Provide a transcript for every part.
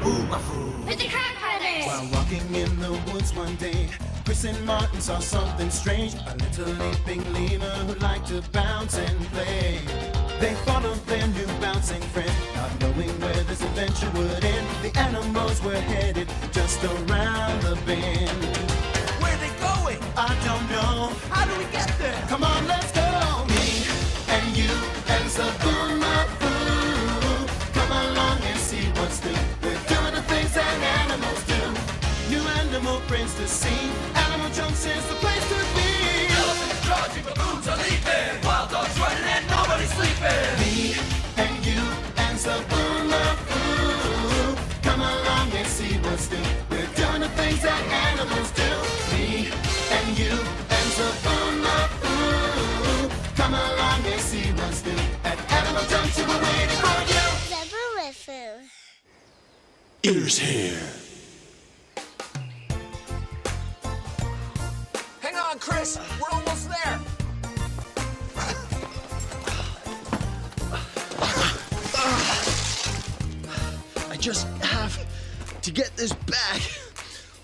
Zoboomafoo. It's the Kratt-contraption. While walking in the woods one day, Chris and Martin saw something strange. A little leaping lemur who liked to bounce and play. They followed their new bouncing friend, not knowing where this adventure would end. The animals were headed just around the bend. Where are they going? I don't know. How do we get there? Come on, let's go. Me and you and Zoboomafoo. Come along and see what's new. We're doing the things that animals do. New animal friends to see. Animal Junction's the place to be. Elephants charging, baboons are leaping, wild dogs running and nobody's sleeping. Me and you and Zoboomafoo. Come along and see what's new. We're doing the things that animals do. Me and you and Zoboomafoo. Come along and see what's new. At Animal Junction, we're waiting for you. Zoboomafoo. Ears Hear. Hang on, Chris. We're almost there. I just have to get this bag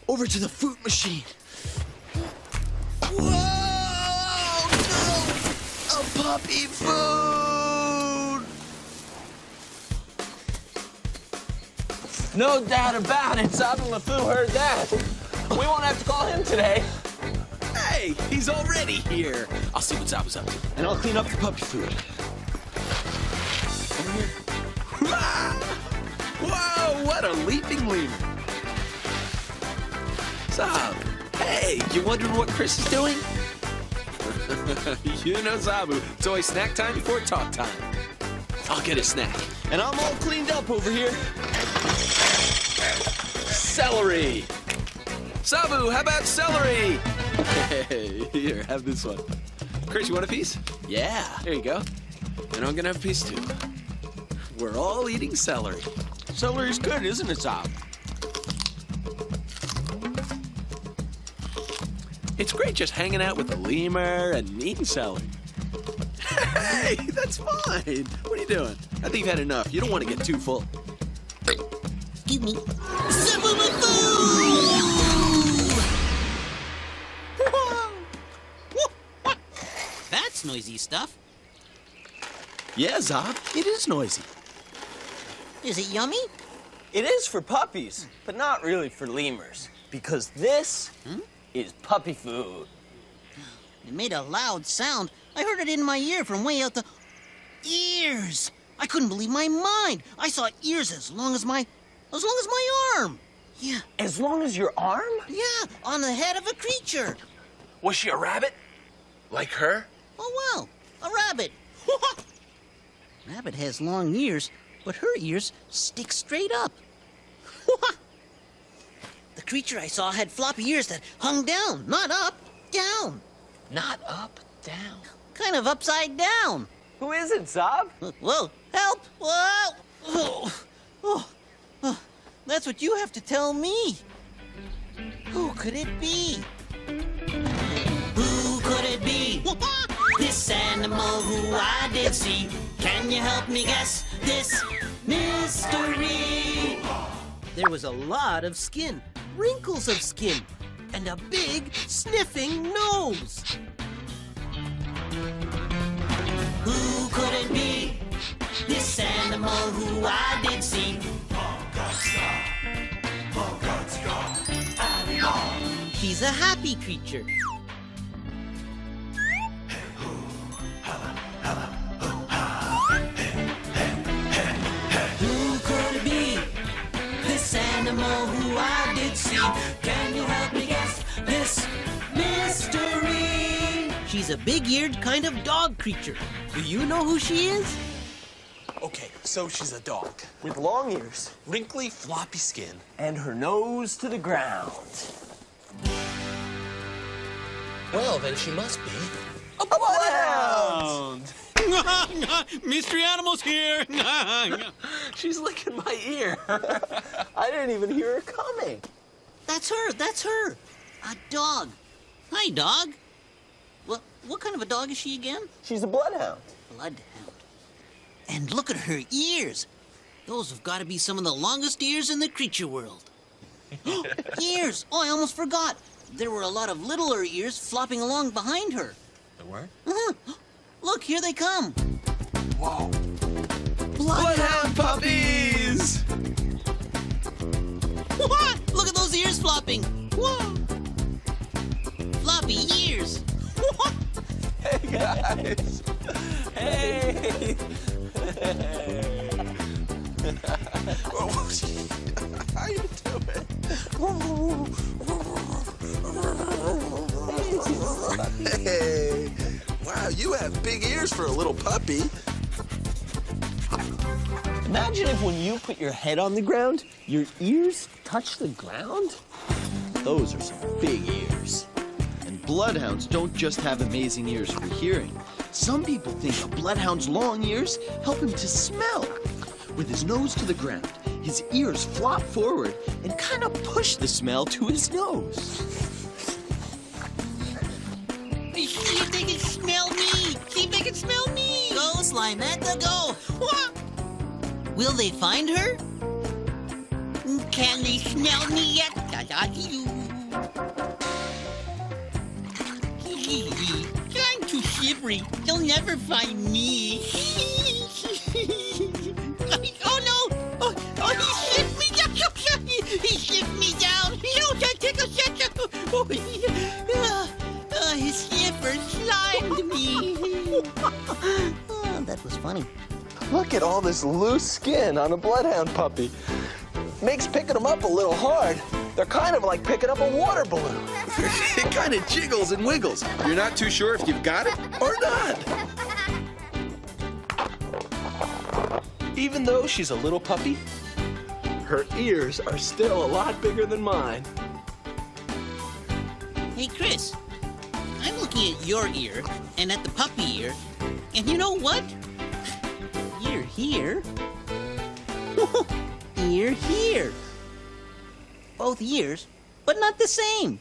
over to the food machine. Whoa! No! A puppy food! No doubt about it, Zoboomafoo heard that. We won't have to call him today. Hey, he's already here. I'll see what Zoboo's up to. And I'll clean up the puppy food. Over here. Whoa, what a leaping lemur. Zob, hey, you wondering what Chris is doing? You know Zoboo. It's always snack time before talk time. I'll get a snack. And I'm all cleaned up over here. Celery. Zoboo, how about celery? Hey, here, have this one. Chris, you want a piece? Yeah. There you go. And I'm gonna have a piece too. We're all eating celery. Celery's good, isn't it, Zob? It's great just hanging out with a lemur and eating celery. Hey, that's fine. What are you doing? I think you've had enough. You don't want to get too full. Excuse me. Zoboomafoo! That's noisy stuff. Yeah, Zob, it is noisy. Is it yummy? It is for puppies, but not really for lemurs. Because this is puppy food. It made a loud sound. I heard it in my ear from way out the... Ears! I couldn't believe my mind. I saw ears as long as my arm. Yeah, As long as your arm? yeah, on the head of a creature. Was she a rabbit? Like her? Oh, well, a rabbit. Rabbit has long ears, but her ears stick straight up. The creature I saw had floppy ears that hung down, not up, down. Not up, down. Kind of upside down. Who is it, Zob? Whoa, help! Whoa! Oh, that's what you have to tell me. Who could it be? Who could it be? This animal who I did see. Can you help me guess this mystery? There was a lot of skin, wrinkles of skin, and a big sniffing nose. Who could it be? This animal who I did see. He's a happy creature. Who could it be? This animal who I did see. Can you help me guess this mystery? She's a big-eared kind of dog creature. Do you know who she is? Okay, so she's a dog with long ears, wrinkly, floppy skin. And her nose to the ground. Well, then she must be A bloodhound! Mystery animals here. She's licking my ear. I didn't even hear her coming. That's her. A dog. Hi, dog. What kind of a dog is she again? She's a bloodhound. Bloodhound. And look at her ears. Those have got to be some of the longest ears in the creature world. Ears! Oh, I almost forgot. There were a lot of littler ears flopping along behind her. There were? Look, here they come. Whoa. Bloodhound puppies! Look at those ears flopping. Whoa. Floppy ears. Hey, guys. Hey. How you doing? Hey! Wow, you have big ears for a little puppy. Imagine if when you put your head on the ground, your ears touch the ground. Those are some big ears. And bloodhounds don't just have amazing ears for hearing. Some people think a bloodhound's long ears help him to smell. With his nose to the ground, his ears flop forward and kind of push the smell to his nose. See if they can smell me. See if they can smell me. Go, Slimetta, go. Will they find her? Can they smell me yet? I'm too shivery. They'll never find me. Oh no! Oh, he shift me down! He shift me down! Take a second! His slipper slimed me. That was funny. Look at all this loose skin on a bloodhound puppy. Makes picking them up a little hard. They're kind of like picking up a water balloon. It kind of jiggles and wiggles. You're not too sure if you've got it or not. Even though she's a little puppy, her ears are still a lot bigger than mine. Hey, Chris. I'm looking at your ear and at the puppy ear, and you know what? Ear here. Ear here. Both ears, but not the same.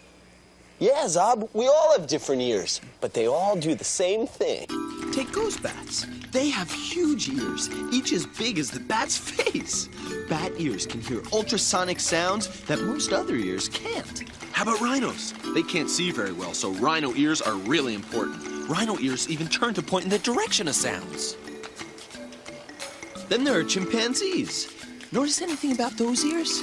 Yeah, Zob, we all have different ears, but they all do the same thing. Take ghost bats. They have huge ears, each as big as the bat's face. Bat ears can hear ultrasonic sounds that most other ears can't. How about rhinos? They can't see very well, so rhino ears are really important. Rhino ears even turn to point in the direction of sounds. Then there are chimpanzees. Notice anything about those ears?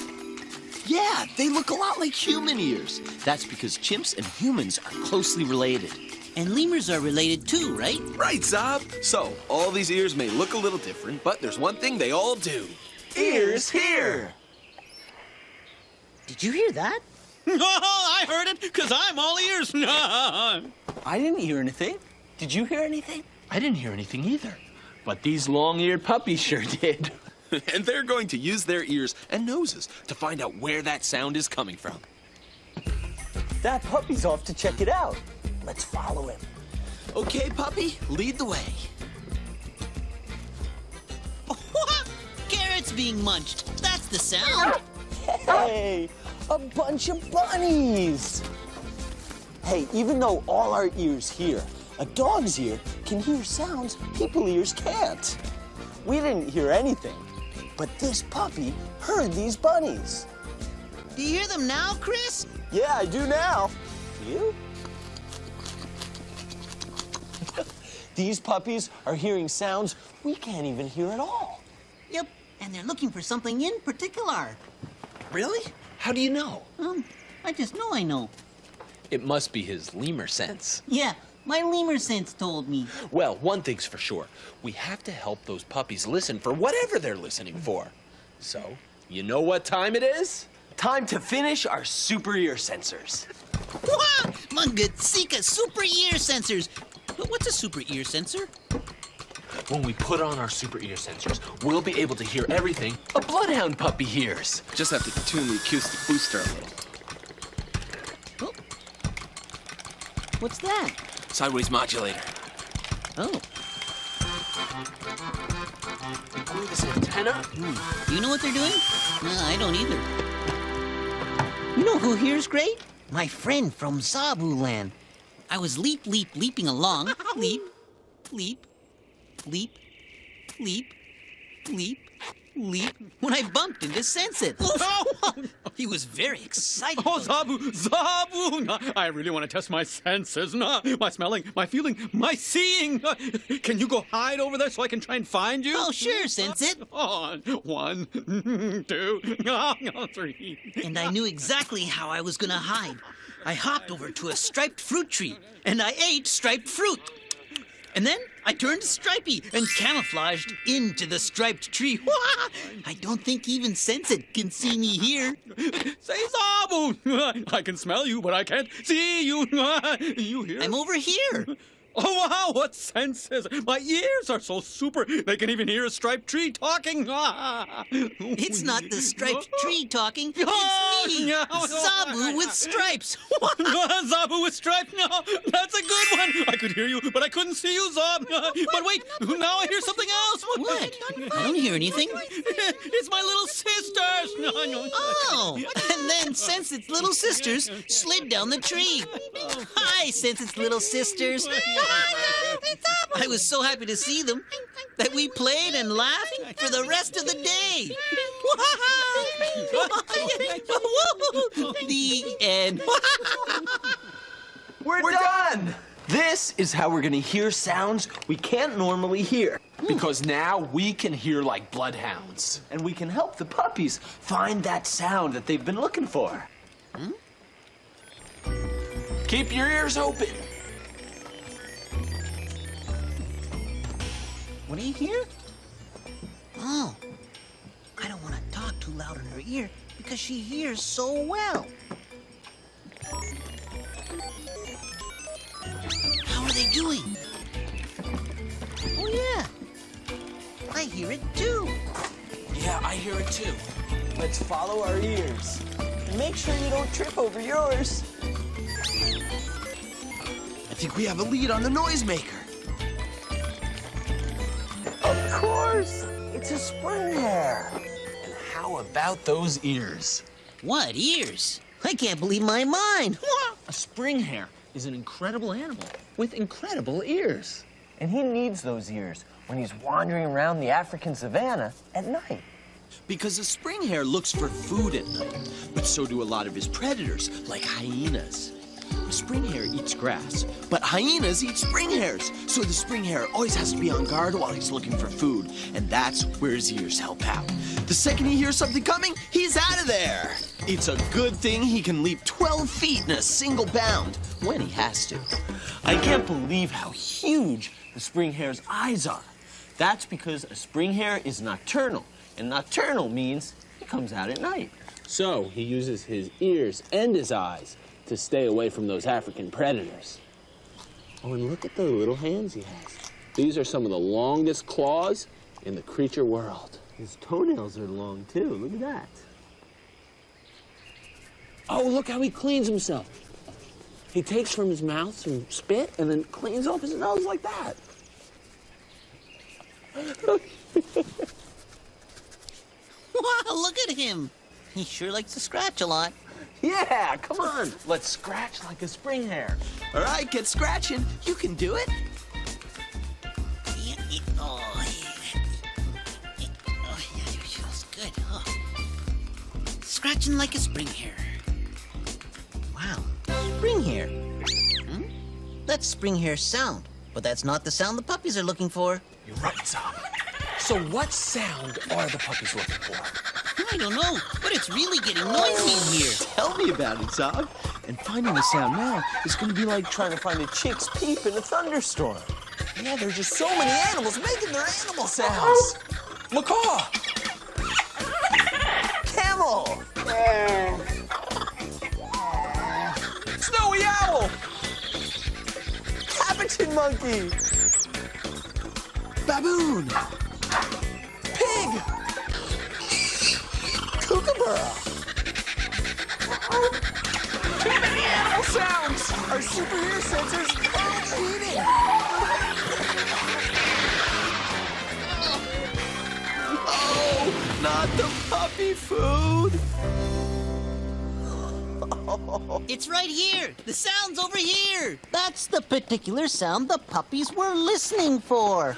Yeah, they look a lot like human ears. That's because chimps and humans are closely related. And lemurs are related too, right? Right, Zob. So, all these ears may look a little different, but there's one thing they all do. Ears hear. Did you hear that? I heard it, because I'm all ears. I didn't hear anything. Did you hear anything? I didn't hear anything either. But these long-eared puppies sure did. And they're going to use their ears and noses to find out where that sound is coming from. That puppy's off to check it out. Let's follow him. Okay, puppy, lead the way. Carrots being munched. That's the sound. Hey, a bunch of bunnies. Hey, even though all our ears hear, a dog's ear can hear sounds people's ears can't. We didn't hear anything, but this puppy heard these bunnies. Do you hear them now, Chris? Yeah, I do now. You? These puppies are hearing sounds we can't even hear at all. Yep, and they're looking for something in particular. Really? How do you know? I just know I know. It must be his lemur sense. Yeah, my lemur sense told me. Well, one thing's for sure. We have to help those puppies listen for whatever they're listening for. So, you know what time it is? Time to finish our super ear sensors. Wah! Mangatsika super ear sensors. But what's a super ear sensor? When we put on our super ear sensors, we'll be able to hear everything a bloodhound puppy hears. Just have to tune the acoustic booster a little. Oh. What's that? Sideways modulator. Oh. We glue this antenna. Do you know what they're doing? No, I don't either. You know who hears great? My friend from Zoboo land. I was leaping along. Leap, leap, leap, leap, bleep, bleep, when I bumped into Sensit. He was very excited. Oh, Zoboo, Zoboo! No, I really want to test my senses. No, my smelling, my feeling, my seeing. Can you go hide over there so I can try and find you? Oh, sure, Sensit. On 1, 2, 3. And I knew exactly how I was going to hide. I hopped over to a striped fruit tree, and I ate striped fruit. And then I turned stripy and camouflaged into the striped tree. I don't think even Sensit can see me here. Say Zoboo! I can smell you, but I can't see you. You here? I'm over here. Oh, wow, what senses! My ears are so super, they can even hear a striped tree talking. It's not the striped tree talking, it's me, Zoboo with stripes. Zoboo with stripes? No, that's a good one. I could hear you, but I couldn't see you, Zob. But wait, now I hear something else. What? I don't hear anything. It's my little sisters. Oh, and then Sensit's little sisters slid down the tree. Hi, Sensit's little sisters. I was so happy to see them that we played and laughed for the rest of the day. The end. We're done! This is how we're gonna hear sounds we can't normally hear. Because now we can hear like bloodhounds. And we can help the puppies find that sound that they've been looking for. Keep your ears open. What do you hear? Oh, I don't want to talk too loud in her ear because she hears so well. How are they doing? Oh, yeah. I hear it too. Yeah, I hear it too. Let's follow our ears. And make sure you don't trip over yours. I think we have a lead on the noisemaker. Of course! It's a spring hare. And how about those ears? What ears? I can't believe my mind. A spring hare is an incredible animal with incredible ears. And he needs those ears when he's wandering around the African savanna at night. Because a spring hare looks for food at night, but so do a lot of his predators, like hyenas. The spring hare eats grass, but hyenas eat spring hares. So the spring hare always has to be on guard while he's looking for food, and that's where his ears help out. The second he hears something coming, he's out of there. It's a good thing he can leap 12 feet in a single bound when he has to. I can't believe how huge the spring hare's eyes are. That's because a spring hare is nocturnal, and nocturnal means he comes out at night. So he uses his ears and his eyes to stay away from those African predators. Oh, and look at the little hands he has. These are some of the longest claws in the creature world. His toenails are long, too. Look at that. Oh, look how he cleans himself. He takes from his mouth some spit and then cleans off his nose like that. Wow, look at him. He sure likes to scratch a lot. Yeah, come on. Let's scratch like a spring hare. All right, get scratching. You can do it. It feels good. Oh. Scratching like a spring hare. Wow, spring hare. That's spring hare sound, but that's not the sound the puppies are looking for. You're right, Zob. So what sound are the puppies looking for? I don't know, but it's really getting noisy in here. Tell me about it, Zob. And finding the sound now is going to be like trying to find a chick's peep in a thunderstorm. Yeah, there are just so many animals making their animal sounds. Macaw! Camel! Snowy owl! Capuchin monkey! Baboon! Pig! Kookaburra! Too many animal sounds! Our super ear sensors are overheating! Oh, not the puppy food! It's right here. The sound's over here. That's the particular sound the puppies were listening for.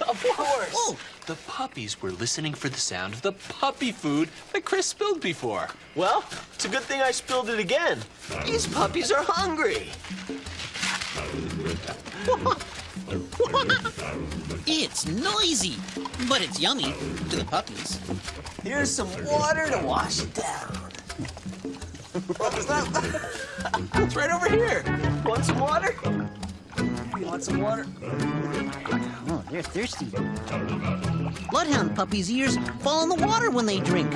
Of course. Oh. The puppies were listening for the sound of the puppy food that Chris spilled before. Well, it's a good thing I spilled it again. These puppies are hungry. It's noisy, but it's yummy to the puppies. Here's some water to wash it down. What was that? It's right over here. Want some water? You want some water? Oh, they're thirsty. Bloodhound puppies' ears fall in the water when they drink.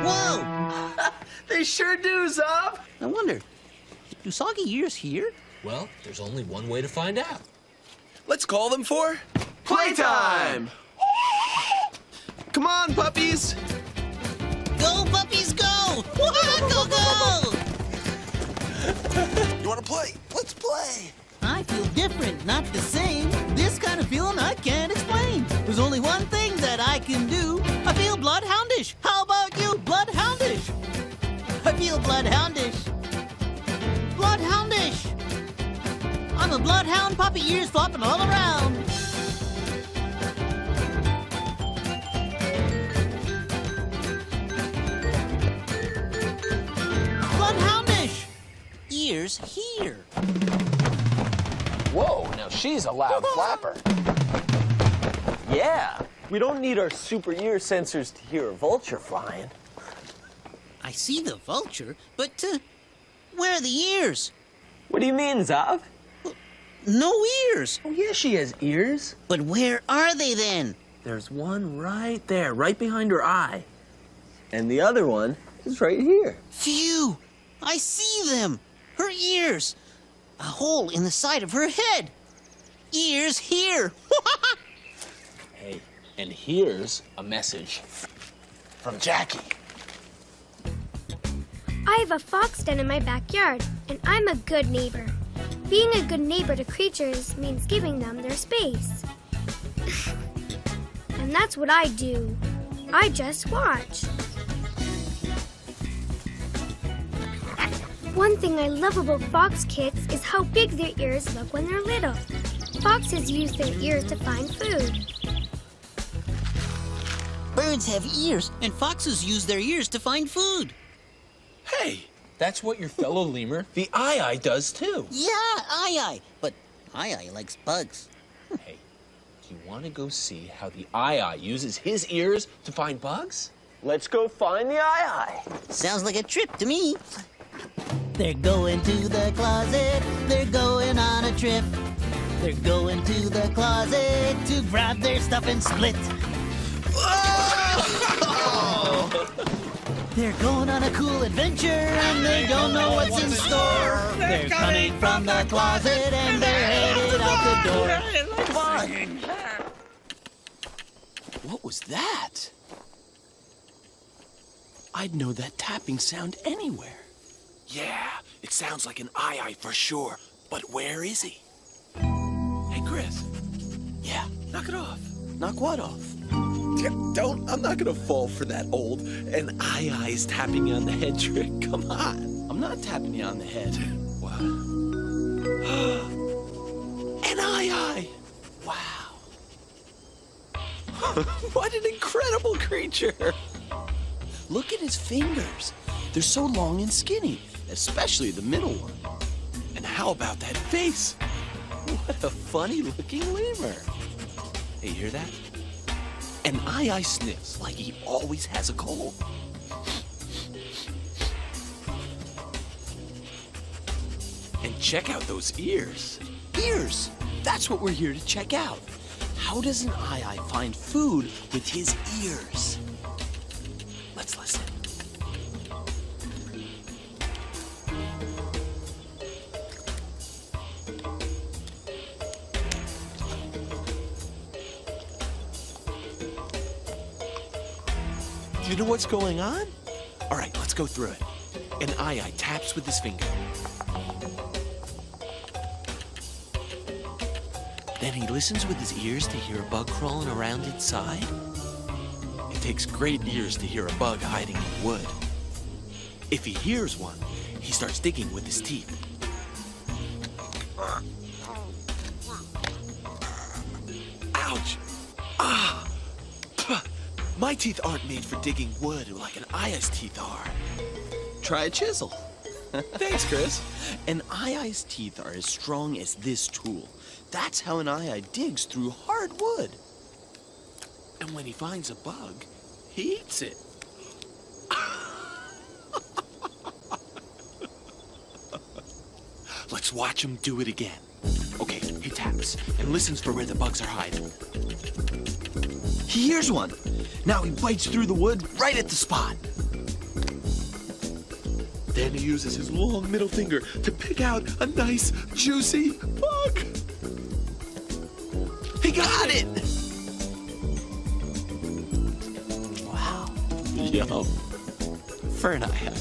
Whoa! They sure do, Zob. I wonder, do soggy ears hear? Well, there's only one way to find out. Let's call them for playtime! Come on, puppies! Go, puppies, go! Go, go! You want to play? Let's play! I feel different, not the same. This kind of feeling I can't explain. There's only one thing that I can do. I feel bloodhoundish. How about you, bloodhoundish? I feel bloodhoundish. Bloodhoundish. I'm a bloodhound, puppy ears flopping all around. Bloodhoundish. Ears hear. Whoa, now she's a loud flapper. Yeah, we don't need our super ear sensors to hear a vulture flying. I see the vulture, but where are the ears? What do you mean, Zob? No ears. Oh, yeah, she has ears. But where are they then? There's one right there, right behind her eye. And the other one is right here. Phew! I see them. Her ears. A hole in the side of her head. Ears here. Hey, and here's a message from Jackie. I have a fox den in my backyard, and I'm a good neighbor. Being a good neighbor to creatures means giving them their space. And that's what I do. I just watch. One thing I love about fox kids is how big their ears look when they're little. Foxes use their ears to find food. Birds have ears, and foxes use their ears to find food. Hey, that's what your fellow lemur, the Eye does too. Yeah, Eye. But Eye likes bugs. Hey, do you want to go see how the Eye uses his ears to find bugs? Let's go find the eye. Sounds like a trip to me. They're going to the closet. They're going on a trip. They're going to the closet to grab their stuff and split. They're going on a cool adventure and they don't know what's in store. They're coming from the closet and they're headed out the door. Come on. What was that? I'd know that tapping sound anywhere. Yeah, it sounds like an eye for sure. But where is he? Hey, Chris. Yeah, knock it off. Knock what off? Don't. I'm not gonna fall for that old and eye's tapping you on the head trick. Come on. I'm not tapping you on the head. What? An eye. Wow. What an incredible creature. Look at his fingers. They're so long and skinny, especially the middle one. And how about that face? What a funny-looking lemur. Hey, you hear that? And Eye sniffs like he always has a cold. And check out those ears. Ears! That's what we're here to check out. How does an Eye find food with his ears? Let's listen. Do you know what's going on? All right, let's go through it. An Eye taps with his finger. Then he listens with his ears to hear a bug crawling around inside. It takes great ears to hear a bug hiding in wood. If he hears one, he starts digging with his teeth. Ouch! Ah! Puh. My teeth aren't made for digging wood like an Aya's teeth are. Try a chisel. Thanks, Chris. An Aya's teeth are as strong as this tool. That's how an Aya digs through hard wood. And when he finds a bug, he eats it. Let's watch him do it again. Okay, he taps and listens for where the bugs are hiding. He hears one. Now he bites through the wood right at the spot. Then he uses his long middle finger to pick out a nice, juicy bug. He got it! Wow. Yum. For an eye.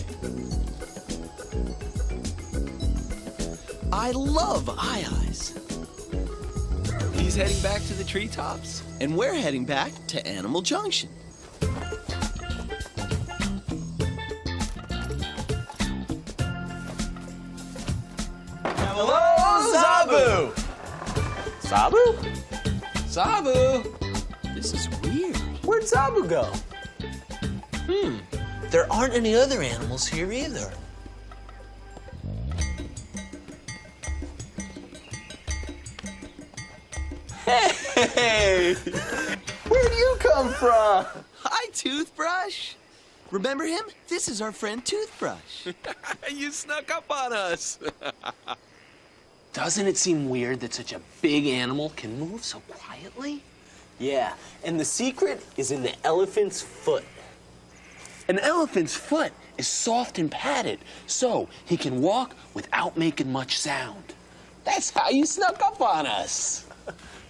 I love Ayas. He's heading back to the treetops. And we're heading back to Animal Junction. Hello, Zoboo! Zoboo? Zoboo! This is weird. Where'd Zoboo go? There aren't any other animals here either. Hey! Where'd you come from? Hi, Toothbrush. Remember him? This is our friend Toothbrush. You snuck up on us. Doesn't it seem weird that such a big animal can move so quietly? Yeah, and the secret is in the elephant's foot. An elephant's foot is soft and padded, so he can walk without making much sound. That's how you snuck up on us.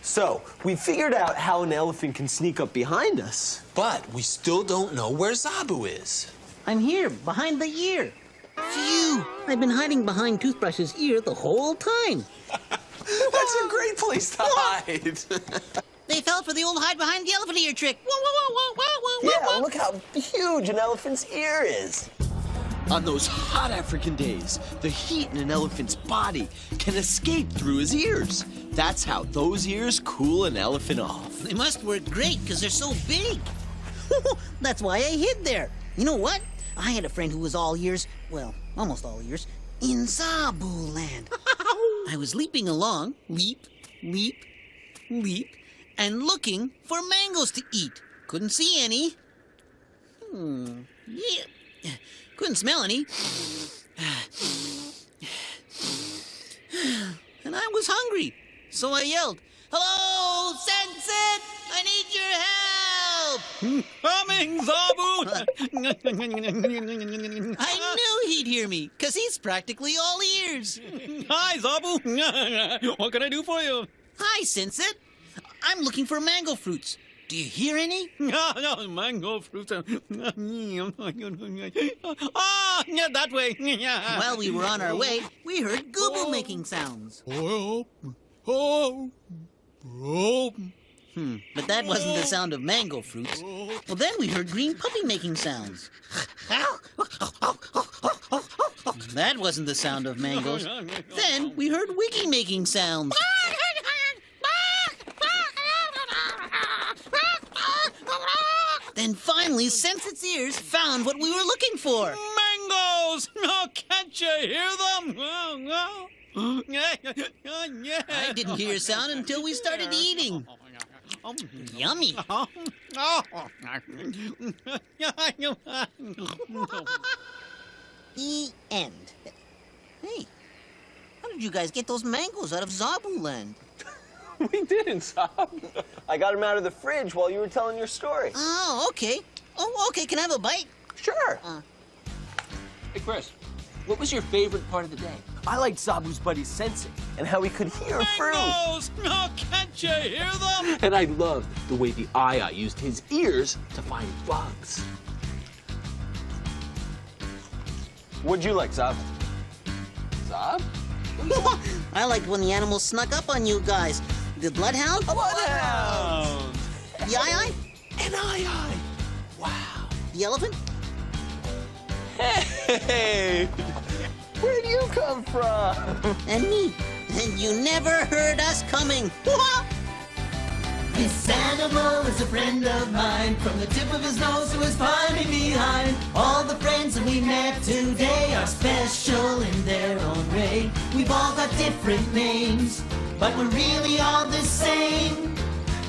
So, we figured out how an elephant can sneak up behind us. But we still don't know where Zoboo is. I'm here, behind the ear. Phew! I've been hiding behind Toothbrush's ear the whole time. That's a great place to hide. They fell for the old hide behind the elephant ear trick. Whoa, whoa, whoa, whoa, whoa, whoa, Yeah, look how huge an elephant's ear is. On those hot African days, the heat in an elephant's body can escape through his ears. That's how those ears cool an elephant off. They must work great because they're so big. That's why I hid there. You know what? I had a friend who was all ears, well, almost all ears, in Zoboo land. I was leaping along, leap, leap, leap, and looking for mangoes to eat. Couldn't see any. Yeah. Couldn't smell any. And I was hungry. So I yelled, "Hello, Sensit! I need your help!" Coming, Zoboo! I knew he'd hear me, because he's practically all ears. Hi, Zoboo! What can I do for you? Hi, Sensit. I'm looking for mango fruits. Do you hear any? No, mango fruits. Ah, yeah, that way. While we were on our way, we heard Gooboo making sounds. But that wasn't the sound of mango fruits. Well, then we heard Green Puppy making sounds. That wasn't the sound of mangoes. Then we heard Wiggy making sounds. Then finally, Sensit's ears found what we were looking for. Mangoes! Oh, can't you hear them? I didn't hear a sound until we started eating. Yummy. The end. Hey, how did you guys get those mangoes out of Zoboo land? We didn't, Zob. I got them out of the fridge while you were telling your story. Oh, okay. Oh, okay. Can I have a bite? Sure. Hey, Chris, what was your favorite part of the day? I liked Zoboo's buddy Sensit and how he could hear fruit. Mangoes! Oh, can't you hear them? And I loved the way the Aya used his ears to find bugs. What'd you like, Zob? Zob? I liked when the animals snuck up on you guys. The bloodhound? Bloodhound! The eye-eye? An eye-eye. the elephant? Hey! Where'd you come from? And me. And you never heard us coming. This animal is a friend of mine, from the tip of his nose to his piney behind. All the friends that we met today are special in their own way. We've all got different names, but we're really all the same.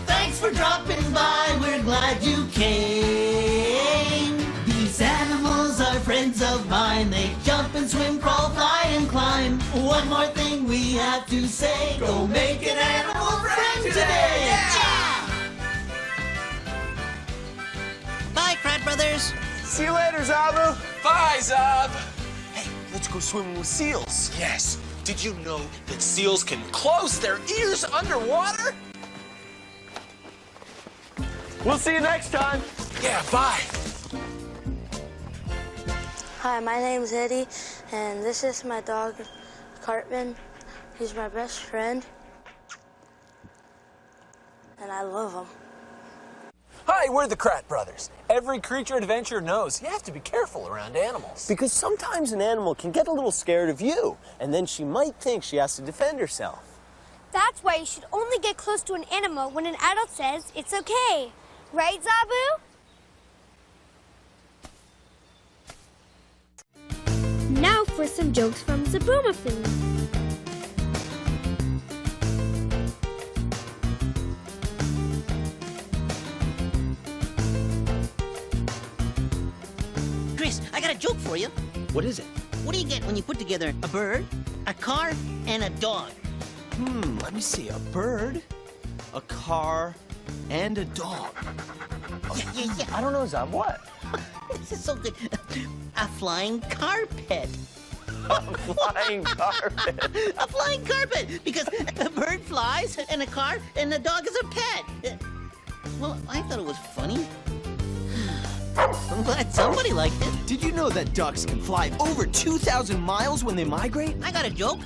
Thanks for dropping by, we're glad you came. These animals are friends of mine. They jump and swim, crawl, fly and climb. One more thing we have to say, go make an animal friend today! Yeah! Bye, Kratt brothers. See you later, Zoboo. Bye, Zob. Hey, let's go swimming with seals. Yes. Did you know that seals can close their ears underwater? We'll see you next time. Yeah, bye. Hi, my name's Eddie, and this is my dog, Cartman. He's my best friend, and I love him. Hi, we're the Kratt brothers. Every creature adventurer knows you have to be careful around animals. Because sometimes an animal can get a little scared of you, and then she might think she has to defend herself. That's why you should only get close to an animal when an adult says it's okay. Right, Zoboo? Now for some jokes from Zoboomafoo. Chris, I got a joke for you. What is it? What do you get when you put together a bird, a car, and a dog? Let me see. A bird, a car, and a dog. Yeah. I don't know, Zob. What? This is so good. A flying carpet. A flying carpet. A flying carpet, because a bird flies, and a car, and a dog is a pet. Well, I thought it was funny. I'm glad somebody liked it. Did you know that ducks can fly over 2,000 miles when they migrate? I got a joke.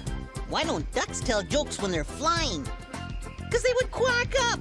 Why don't ducks tell jokes when they're flying? Because they would quack up.